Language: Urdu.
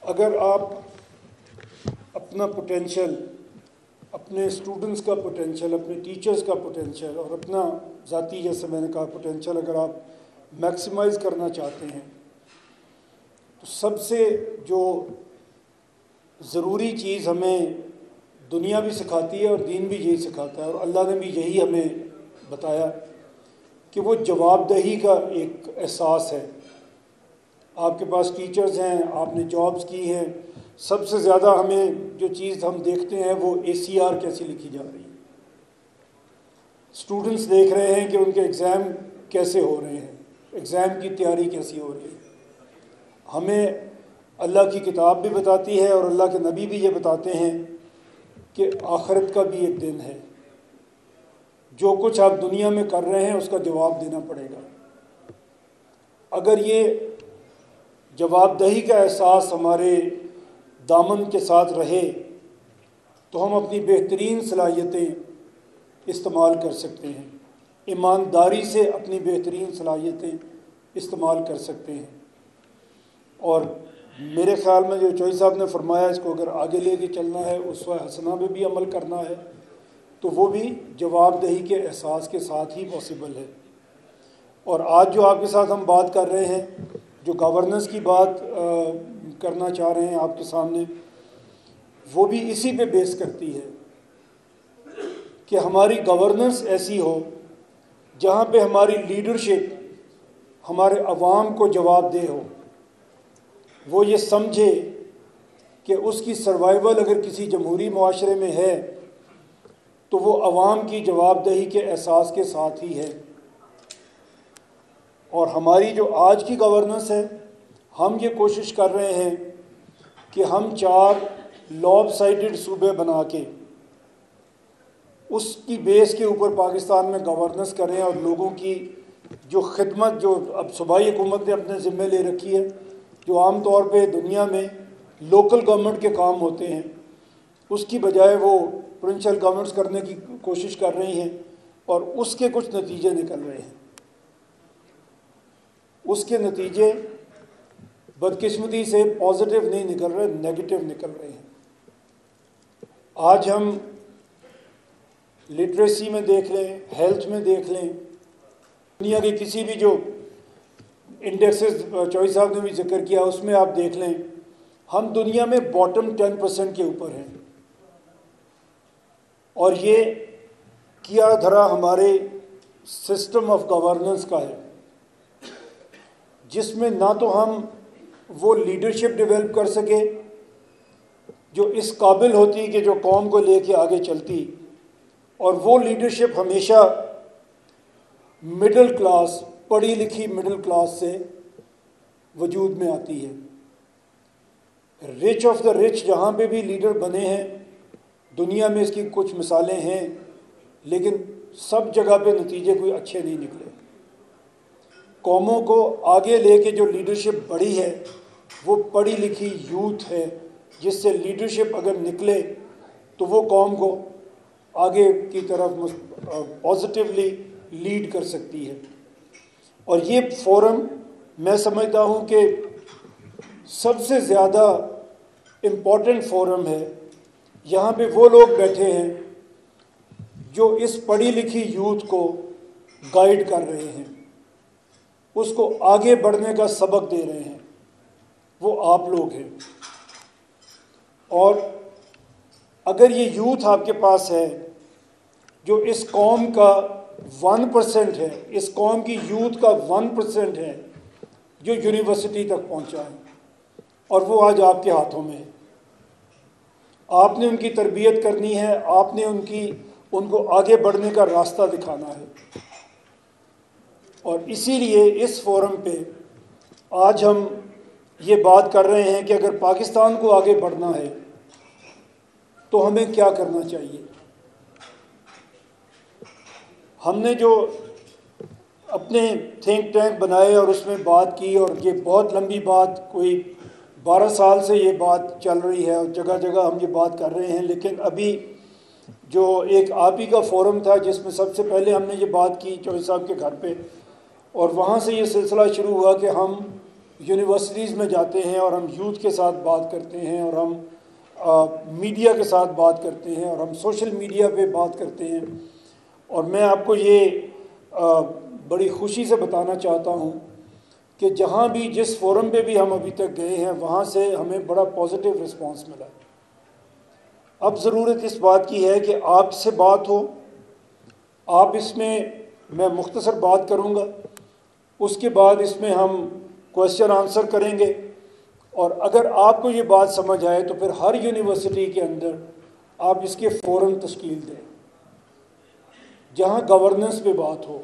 اگر آپ اپنا پوٹینشیل، اپنے اسٹوڈنٹس کا پوٹینشیل، اپنے ٹیچرز کا پوٹینشیل اور اپنا ذاتی، جیسے میں نے کہا، پوٹینشیل اگر آپ میکسیمائز کرنا چاہتے ہیں تو سب سے جو ضروری چیز ہمیں دنیا بھی سکھاتی ہے اور دین بھی یہی سکھاتا ہے، اور اللہ نے بھی یہی ہمیں بتایا کہ وہ جواب دہی کا ایک احساس ہے۔ آپ کے پاس ٹیچرز ہیں، آپ نے جابز کی ہیں، سب سے زیادہ ہمیں جو چیز ہم دیکھتے ہیں وہ ACR کیسی لکھی جا رہی ہے، اسٹوڈنٹس دیکھ رہے ہیں کہ ان کے ایگزام کیسے ہو رہے ہیں، ایگزام کی تیاری کیسی ہو رہی ہے۔ ہمیں اللہ کی کتاب بھی بتاتی ہے اور اللہ کے نبی بھی یہ بتاتے ہیں کہ آخرت کا بھی ایک دن ہے، جو کچھ آپ دنیا میں کر رہے ہیں اس کا جواب دینا پڑے گا۔ اگر یہ جواب دہی کا احساس ہمارے دامن کے ساتھ رہے تو ہم اپنی بہترین صلاحیتیں استعمال کر سکتے ہیں، ایمانداری سے اپنی بہترین صلاحیتیں استعمال کر سکتے ہیں۔ اور میرے خیال میں جو چوہی صاحب نے فرمایا، اس کو اگر آگے لے کے چلنا ہے، اسوہ حسنہ میں بھی عمل کرنا ہے، تو وہ بھی جواب دہی کے احساس کے ساتھ ہی پاسبل ہے۔ اور آج جو آپ کے ساتھ ہم بات کر رہے ہیں، جو گورننس کی بات کرنا چاہ رہے ہیں آپ کے سامنے، وہ بھی اسی پہ بیس کرتی ہے کہ ہماری گورننس ایسی ہو جہاں پہ ہماری لیڈرشپ ہمارے عوام کو جواب دہ ہو، وہ یہ سمجھے کہ اس کی سروائیول اگر کسی جمہوری معاشرے میں ہے تو وہ عوام کی جواب دہی کے احساس کے ساتھ ہی ہے۔ اور ہماری جو آج کی گورننس ہے، ہم یہ کوشش کر رہے ہیں کہ ہم 4 لوب سائڈڈ صوبے بنا کے اس کی بیس کے اوپر پاکستان میں گورننس کریں، اور لوگوں کی جو خدمت جو اب صوبائی حکومت نے اپنے ذمے لے رکھی ہے، جو عام طور پہ دنیا میں لوکل گورنمنٹ کے کام ہوتے ہیں، اس کی بجائے وہ پروونشل گورنمنٹس کرنے کی کوشش کر رہی ہیں، اور اس کے کچھ نتیجے نکل رہے ہیں۔ اس کے نتیجے بدقسمتی سے پازیٹیو نہیں نکل رہے، نیگیٹو نکل رہے ہیں۔ آج ہم لٹریسی میں دیکھ لیں، ہیلتھ میں دیکھ لیں، دنیا کے کسی بھی جو انڈیکسز چوہی صاحب نے بھی ذکر کیا، اس میں آپ دیکھ لیں، ہم دنیا میں باٹم 10% کے اوپر ہیں۔ اور یہ کیا دھرا ہمارے سسٹم آف گورننس کا ہے، جس میں نہ تو ہم وہ لیڈرشپ ڈیولپ کر سکے جو اس قابل ہوتی کہ جو قوم کو لے کے آگے چلتی، اور وہ لیڈرشپ ہمیشہ مڈل کلاس، پڑھی لکھی مڈل کلاس سے وجود میں آتی ہے۔ رچ آف دا رچ جہاں پہ بھی لیڈر بنے ہیں دنیا میں، اس کی کچھ مثالیں ہیں، لیکن سب جگہ پہ نتیجے کوئی اچھے نہیں نکلے۔ قوموں کو آگے لے کے جو لیڈرشپ بڑھی ہے وہ پڑھی لکھی یوتھ ہے، جس سے لیڈرشپ اگر نکلے تو وہ قوم کو آگے کی طرف پازیٹیولی لیڈ کر سکتی ہے۔ اور یہ فورم میں سمجھتا ہوں کہ سب سے زیادہ امپورٹنٹ فورم ہے۔ یہاں پہ وہ لوگ بیٹھے ہیں جو اس پڑھی لکھی یوتھ کو گائیڈ کر رہے ہیں، اس کو آگے بڑھنے کا سبق دے رہے ہیں، وہ آپ لوگ ہیں۔ اور اگر یہ یوتھ آپ کے پاس ہے جو اس قوم کا 1% ہے، اس قوم کی یوتھ کا 1% ہے جو یونیورسٹی تک پہنچا ہے، اور وہ آج آپ کے ہاتھوں میں ہے، آپ نے ان کی تربیت کرنی ہے، آپ نے ان کو آگے بڑھنے کا راستہ دکھانا ہے۔ اور اسی لیے اس فورم پہ آج ہم یہ بات کر رہے ہیں کہ اگر پاکستان کو آگے بڑھنا ہے تو ہمیں کیا کرنا چاہیے۔ ہم نے جو اپنے تھنک ٹینک بنائے اور اس میں بات کی، اور یہ بہت لمبی بات، کوئی 12 سال سے یہ بات چل رہی ہے اور جگہ جگہ ہم یہ بات کر رہے ہیں، لیکن ابھی جو ایک آپ ہی کا فورم تھا جس میں سب سے پہلے ہم نے یہ بات کی چوہی صاحب کے گھر پہ، اور وہاں سے یہ سلسلہ شروع ہوا کہ ہم یونیورسٹیز میں جاتے ہیں اور ہم یوتھ کے ساتھ بات کرتے ہیں اور ہم میڈیا کے ساتھ بات کرتے ہیں اور ہم سوشل میڈیا پہ بات کرتے ہیں، اور میں آپ کو یہ بڑی خوشی سے بتانا چاہتا ہوں کہ جہاں بھی جس فورم پہ بھی ہم ابھی تک گئے ہیں وہاں سے ہمیں بڑا پازیٹیو رسپانس ملا۔ اب ضرورت اس بات کی ہے کہ آپ سے بات ہو، آپ اس میں مختصر بات کروں گا، اس کے بعد اس میں ہم کویسچن آنسر کریں گے، اور اگر آپ کو یہ بات سمجھ آئے تو پھر ہر یونیورسٹی کے اندر آپ اس کے فورم تشکیل دیں جہاں گورننس پہ بات ہو،